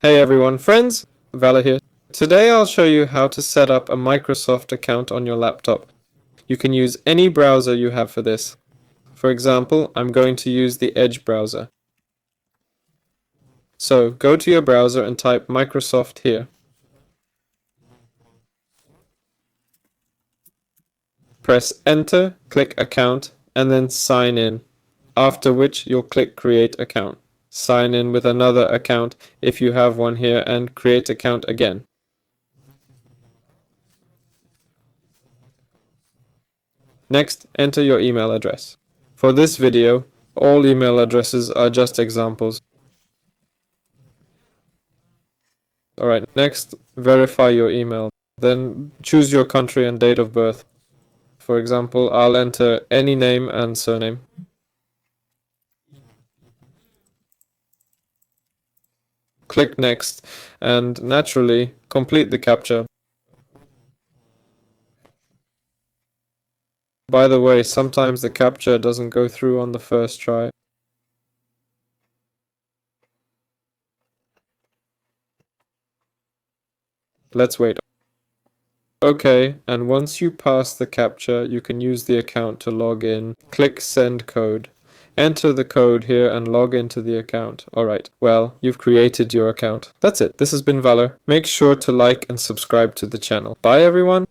Hey everyone, friends, Vala here. Today I'll show you how to set up a Microsoft account on your laptop. You can use any browser you have for this. For example, I'm going to use the Edge browser. So go to your browser and type Microsoft here. Press enter, click account, and then sign in. After which you'll click create account. Sign in with another account if you have one here and create account again. Next, enter your email address. For this video, all email addresses are just examples. Alright, next, verify your email. Then choose your country and date of birth. For example, I'll enter any name and surname. Click next, and naturally, complete the CAPTCHA. By the way, sometimes the CAPTCHA doesn't go through on the first try. Let's wait. Okay, and once you pass the CAPTCHA, you can use the account to log in. Click send code. Enter the code here and log into the account. Alright, well, you've created your account. That's it. This has been Valor. Make sure to like and subscribe to the channel. Bye everyone!